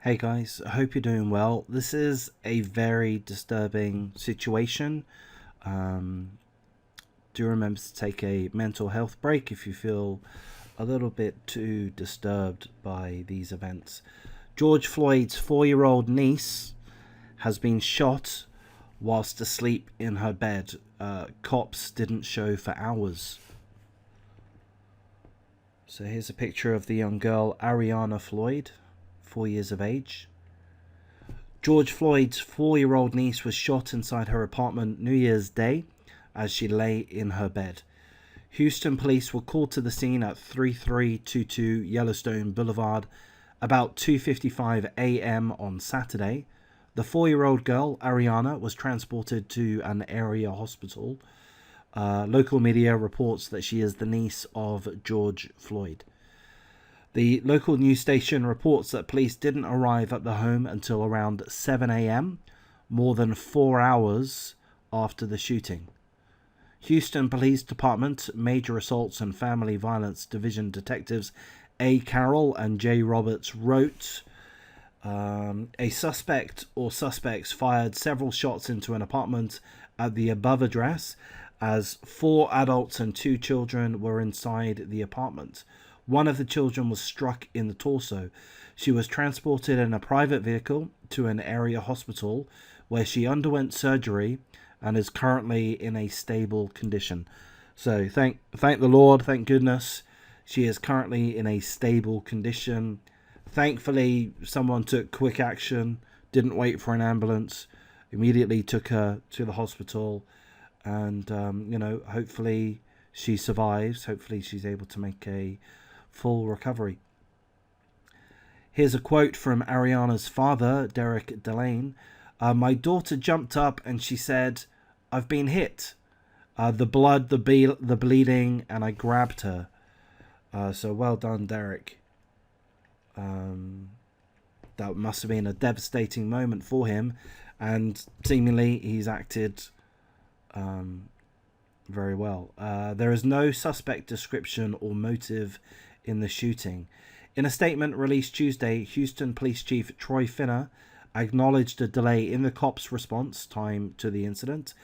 Hey guys, I hope you're doing well. This is a very disturbing situation. Um, do remember to take a mental health break if you feel a little bit too disturbed by these events. George Floyd's 4-year-old niece has been shot whilst asleep in her bed. Cops didn't show for hours. So here's a picture of the young girl, Ariana Floyd, 4 years of age. George Floyd's 4-year-old niece was shot inside her apartment New Year's Day as she lay in her bed. Houston police were called to the scene at 3322 Yellowstone Boulevard about 2:55 a.m. on Saturday. The 4-year-old girl, Ariana, was transported to an area hospital. Local media reports that she is the niece of George Floyd. The local news station reports that police didn't arrive at the home until around 7 a.m., more than 4 hours after the shooting. Houston Police Department Major Assaults and Family Violence Division detectives A. Carroll and J. Roberts wrote, a suspect or suspects fired several shots into an apartment at the above address as 4 adults and 2 children were inside the apartment. One of the children was struck in the torso. She was transported in a private vehicle to an area hospital where she underwent surgery and is currently in a stable condition. So thank the Lord, thank goodness, she is currently in a stable condition. Thankfully, someone took quick action, didn't wait for an ambulance, immediately took her to the hospital, and hopefully she survives. Hopefully she's able to make a full recovery. Here's a quote from Ariana's father, Derek Delane. My daughter jumped up and she said, "I've been hit. The blood, the bleeding, and I grabbed her." So well done, Derek. That must have been a devastating moment for him, and seemingly he's acted very well. There is no suspect description or motive in the shooting. In a statement released Tuesday, Houston Police Chief Troy Finner acknowledged a delay in the cops' response time to the incident.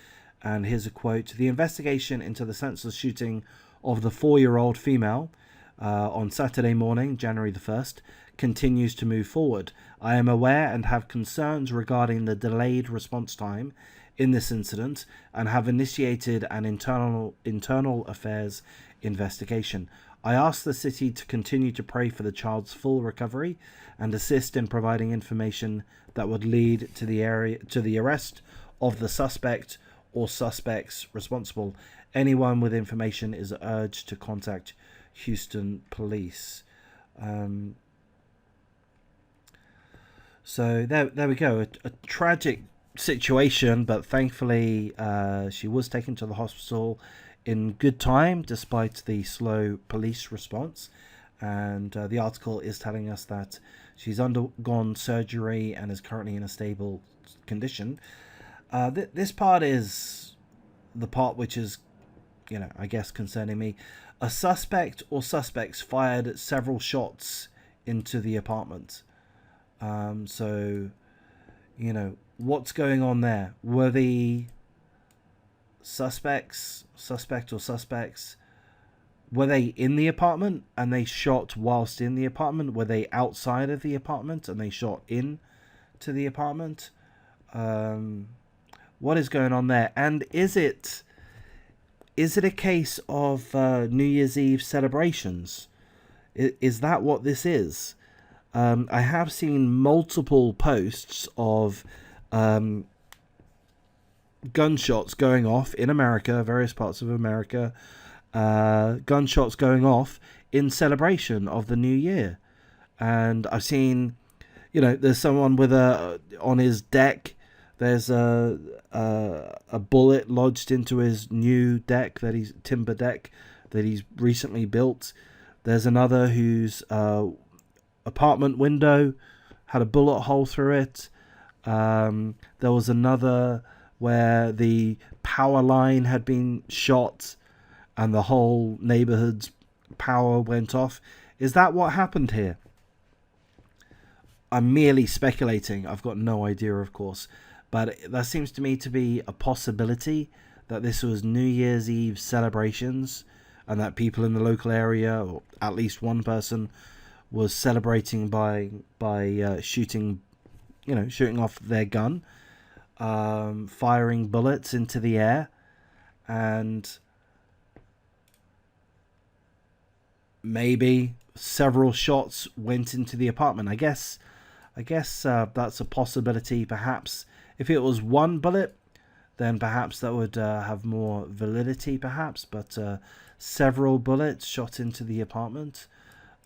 And here's a quote: "The investigation into the senseless shooting of the 4-year-old female on Saturday morning, January the 1st, continues to move forward. I am aware and have concerns regarding the delayed response time in this incident and have initiated an internal affairs investigation. I ask the city to continue to pray for the child's full recovery and assist in providing information that would lead to the arrest of the suspect or suspects responsible. Anyone with information is urged to contact Houston Police." So there we go. A tragic situation, but thankfully she was taken to the hospital in good time despite the slow police response. And the article is telling us that she's undergone surgery and is currently in a stable condition. This part is the part which is, I guess, concerning me. A suspect or suspects fired several shots into the apartment. So, what's going on there? Were the suspect or suspects, were they in the apartment and they shot whilst in the apartment? Were they outside of the apartment and they shot in to the apartment? What is going on there? And is it a case of New Year's Eve celebrations? Is that what this is? I have seen multiple posts of gunshots going off in America, various parts of America, gunshots going off in celebration of the new year. And I've seen, there's someone with on his deck, there's a bullet lodged into his new deck, timber deck that he's recently built. There's another whose apartment window had a bullet hole through it. There was another where the power line had been shot and the whole neighborhood's power went off. Is that what happened here? I'm merely speculating. I've got no idea, of course, but that seems to me to be a possibility that this was New Year's Eve celebrations, and that people in the local area, or at least one person, was celebrating by shooting, shooting off their gun, firing bullets into the air, and maybe several shots went into the apartment. I guess that's a possibility. Perhaps if it was one bullet, then perhaps that would have more validity, perhaps. But several bullets shot into the apartment.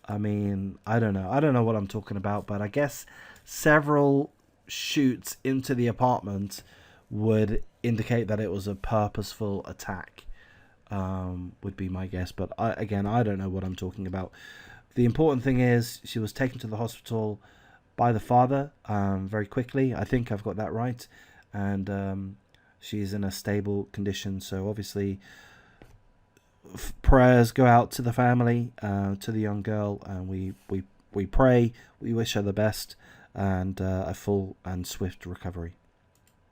I mean, I don't know. I don't know what I'm talking about, but I guess several shoots into the apartment would indicate that it was a purposeful attack. Would be my guess, but I don't know what I'm talking about. The important thing is she was taken to the hospital by the father very quickly. I think I've got that right, and she's in a stable condition. So obviously, prayers go out to the family, to the young girl, and we pray. We wish her the best and a full and swift recovery.